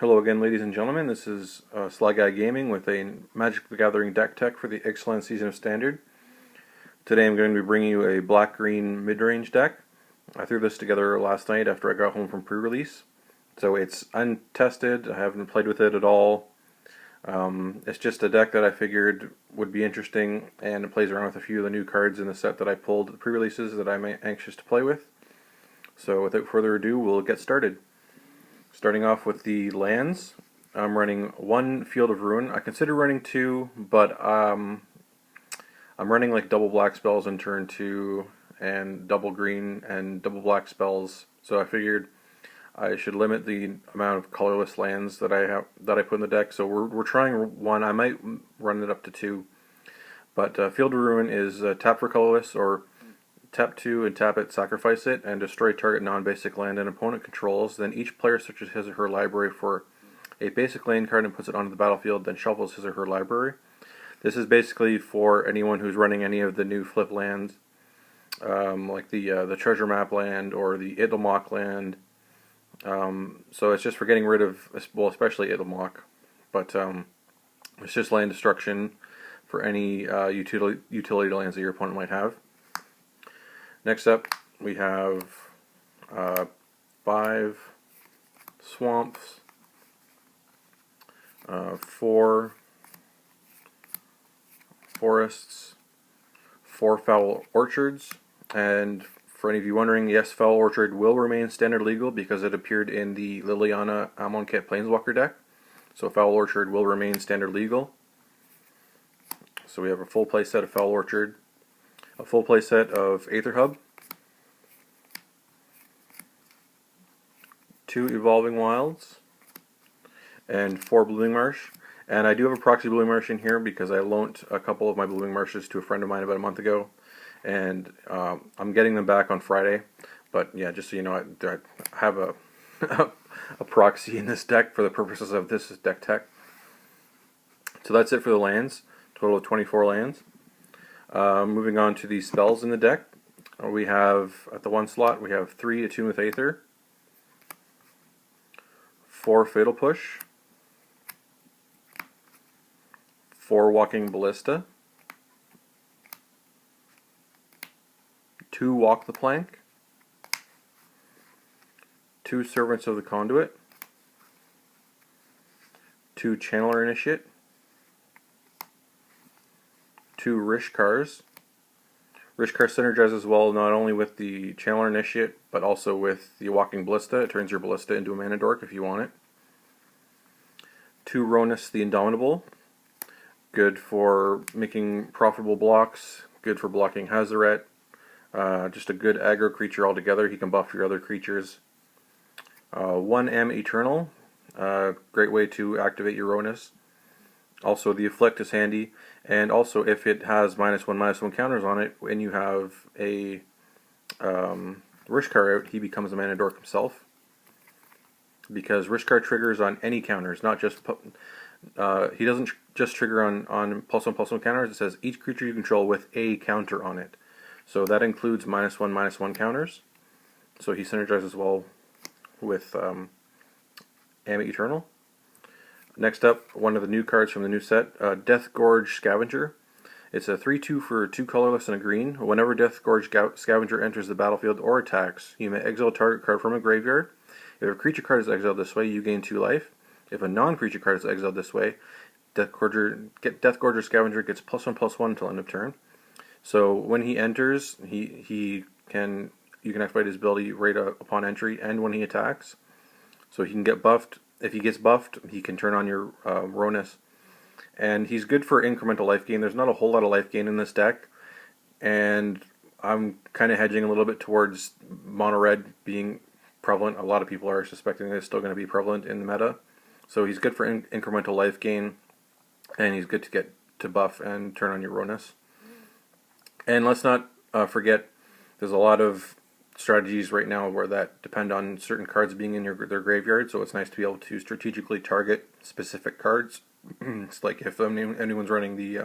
Hello again, ladies and gentlemen. This is Sly Guy Gaming with a Magic the Gathering deck tech for the Ixalan season of Standard. Today I'm going to be bringing you a black-green mid-range deck. I threw this together last night after I got home from pre-release. So it's untested, I haven't played with it at all. It's just a deck that I figured would be interesting, and it plays around with a few of the new cards in the set that I pulled at the pre-releases that I'm anxious to play with. So without further ado, we'll get started. Starting off with the lands, I'm running one Field of Ruin. I consider running two, but I'm running like double black spells in turn 2 and double green and double black spells. So I figured I should limit the amount of colorless lands that I put in the deck. So we're trying one. I might run it up to 2, but Field of Ruin is tap for colorless, or tap 2 and tap it, sacrifice it, and destroy target non-basic land an opponent controls. Then each player searches his or her library for a basic land card and puts it onto the battlefield, then shuffles his or her library. This is basically for anyone who's running any of the new flip lands, like the treasure map land or the Idlemock land. So it's just for getting rid of, well, especially Idlemock, but it's just land destruction for any utility lands that your opponent might have. Next up, we have 5 swamps, 4 forests, 4 foul orchards, and for any of you wondering, yes, foul orchard will remain standard legal because it appeared in the Liliana Amonkhet Planeswalker deck. So foul orchard will remain standard legal. So we have a full play set of foul orchard, a full play set of Aether Hub, 2 Evolving Wilds, and 4 Blooming Marsh. And I do have a proxy Blooming Marsh in here because I loaned a couple of my Blooming Marshes to a friend of mine about a month ago, and I'm getting them back on Friday. But yeah, just so you know, I have a a proxy in this deck for the purposes of this deck tech. So that's it for the lands. Total of 24 lands. Moving on to the spells in the deck, we have, at the 1 slot, we have 3 Attune with Aether, 4 Fatal Push, 4 Walking Ballista, 2 Walk the Plank, 2 Servants of the Conduit, 2 Channeler Initiate, 2 Rishkars. Rishkar synergizes well not only with the Channeler Initiate, but also with the Walking Ballista. It turns your Ballista into a mana dork if you want it. 2 Rhonas the Indomitable. Good for making profitable blocks, good for blocking Hazaret. Just a good aggro creature altogether. He can buff your other creatures. 1 Ammit Eternal. Great way to activate your Rhonas. Also, the Afflict is handy, and also if it has -1/-1 counters on it, when you have a Rishkar out, he becomes a mana dork himself. Because Rishkar triggers on any counters, not just he doesn't just trigger on +1/+1 counters. It says each creature you control with a counter on it. So that includes -1/-1 counters. So he synergizes well with Ammit Eternal. Next up, one of the new cards from the new set, Deathgorge Scavenger. It's a 3/2 for 2 colorless and a green. Whenever Deathgorge Scavenger enters the battlefield or attacks, you may exile a target card from a graveyard. If a creature card is exiled this way, you gain 2 life. If a non-creature card is exiled this way, Deathgorger Scavenger gets +1/+1 until end of turn. So when he enters, you can activate his ability right upon entry and when he attacks. So he can get buffed. If he gets buffed, he can turn on your Rhonas. And he's good for incremental life gain. There's not a whole lot of life gain in this deck, and I'm kind of hedging a little bit towards mono red being prevalent. A lot of people are suspecting that it's still going to be prevalent in the meta. So he's good for incremental life gain, and he's good to get to buff and turn on your Rhonas. And let's not forget, there's a lot of strategies right now where that depend on certain cards being in their graveyard, so it's nice to be able to strategically target specific cards. It's like if anyone's running the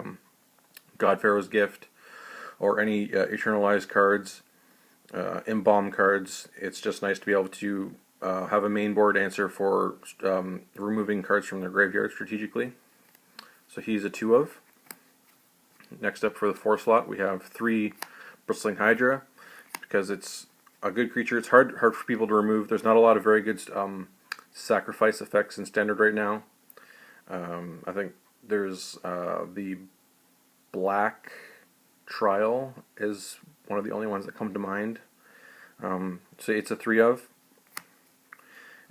God Pharaoh's Gift or any Eternalized cards, Embalm cards, it's just nice to be able to have a main board answer for removing cards from their graveyard strategically. So he's a 2 of. Next up for the 4 slot, we have 3 Bristling Hydra, because it's a good creature. It's hard for people to remove. There's not a lot of very good sacrifice effects in Standard right now. I think there's the Black Trial is one of the only ones that come to mind. So it's a 3 of.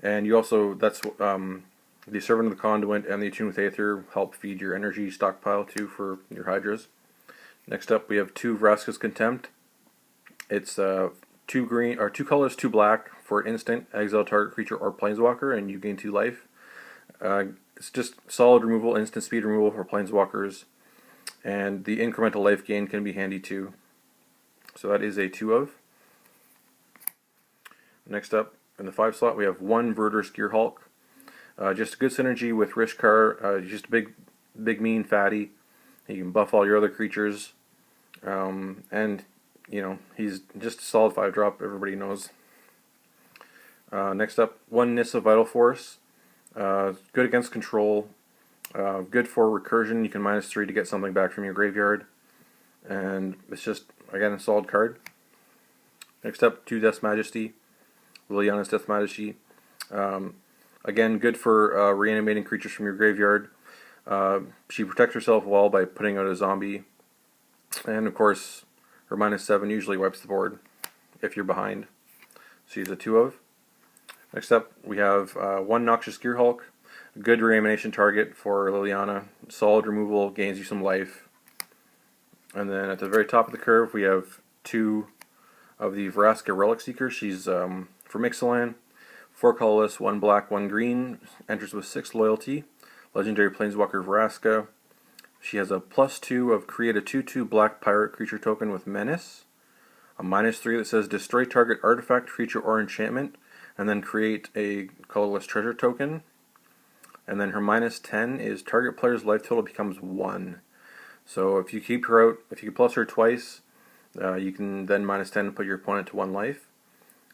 And you also, that's the Servant of the Conduit and the Attune with Aether help feed your energy stockpile too for your Hydras. Next up we have 2 Vraska's Contempt. It's 2 green or 2 colors, 2 black for an instant. Exile target creature or planeswalker, and you gain 2 life. It's just solid removal, instant speed removal for planeswalkers, and the incremental life gain can be handy too. So that is a 2 of. Next up in the 5 slot we have 1 Verdurous Gearhulk. Just good synergy with Rishkar. Just a big mean fatty. You can buff all your other creatures, and you know, he's just a solid 5-drop. Everybody knows. Next up, 1 Nissa Vital Force. Good against control. Good for recursion. You can -3 to get something back from your graveyard, and it's just again a solid card. Next up, 2 Death Majesty. Liliana's Death Majesty. Again, good for reanimating creatures from your graveyard. She protects herself well by putting out a zombie. And of course, her -7 usually wipes the board if you're behind. She's a 2 of. Next up, we have 1 Noxious Gearhulk. A good reanimation target for Liliana. Solid removal, gains you some life. And then at the very top of the curve, we have 2 of the Vraska Relic Seeker. She's from Ixalan. 4 colorless, 1 black, 1 green. Enters with 6 loyalty. Legendary Planeswalker Vraska. She has a +2 of create a 2/2 black pirate creature token with menace. A -3 that says destroy target artifact, creature, or enchantment, and then create a colorless treasure token. And then her -10 is target player's life total becomes 1. So if you keep her out, if you plus her twice, you can then -10 put your opponent to 1 life.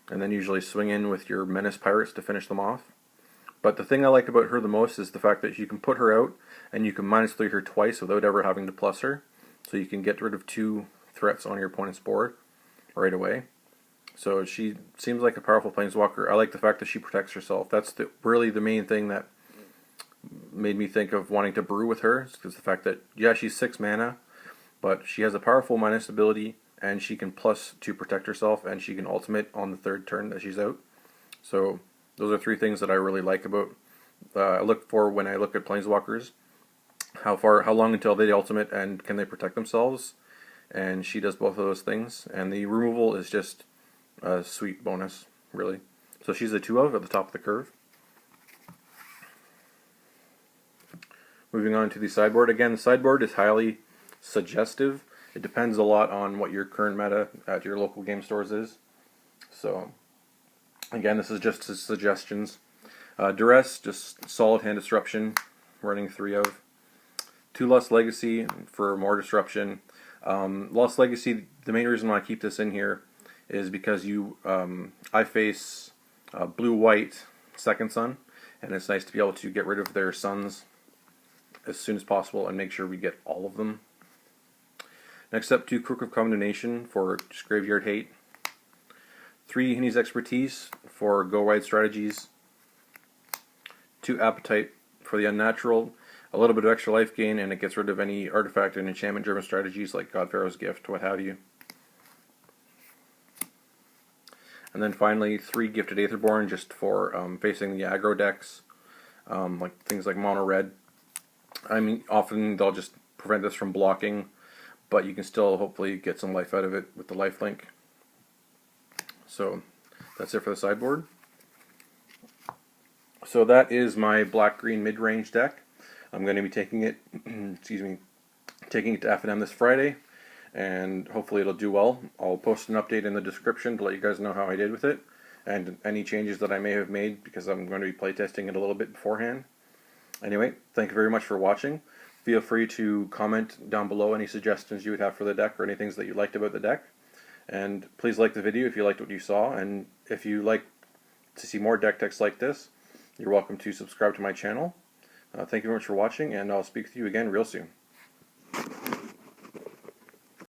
And then usually swing in with your menace pirates to finish them off. But the thing I like about her the most is the fact that you can put her out and you can -3 her twice without ever having to plus her. So you can get rid of 2 threats on your opponent's board right away. So she seems like a powerful planeswalker. I like the fact that she protects herself. That's really the main thing that made me think of wanting to brew with her. Is the fact that, yeah, she's 6 mana, but she has a powerful minus ability, and she can plus to protect herself, and she can ultimate on the 3rd turn that she's out. So those are 3 things that I really like about. I look for when I look at planeswalkers. How long until they ultimate, and can they protect themselves? And she does both of those things. And the removal is just a sweet bonus, really. So she's a 2 of at the top of the curve. Moving on to the sideboard. Again, the sideboard is highly suggestive. It depends a lot on what your current meta at your local game stores is. So, again, this is just suggestions. Duress, just solid hand disruption, running 3 of. 2 Lost Legacy for more disruption. Lost Legacy, the main reason why I keep this in here is because I face blue-white Second Sun, and it's nice to be able to get rid of their suns as soon as possible and make sure we get all of them. Next up, 2 Crook of Condemnation for just graveyard hate. 3 Yahenni's Expertise for go-wide strategies. 2 Appetite for the Unnatural. A little bit of extra life gain, and it gets rid of any artifact and enchantment-driven strategies like God Pharaoh's Gift, what have you. And then finally, 3 Gifted Aetherborn just for facing the aggro decks, like things like mono red. I mean, often they'll just prevent this from blocking, but you can still hopefully get some life out of it with the lifelink. So that's it for the sideboard. So that is my black-green mid-range deck. I'm going to be taking it, taking it to F&M this Friday, and hopefully it'll do well. I'll post an update in the description to let you guys know how I did with it, and any changes that I may have made, because I'm going to be playtesting it a little bit beforehand. Anyway, thank you very much for watching. Feel free to comment down below any suggestions you would have for the deck or any things that you liked about the deck. And please like the video if you liked what you saw, and if you like to see more deck techs like this, you're welcome to subscribe to my channel. Thank you very much for watching, and I'll speak with you again real soon.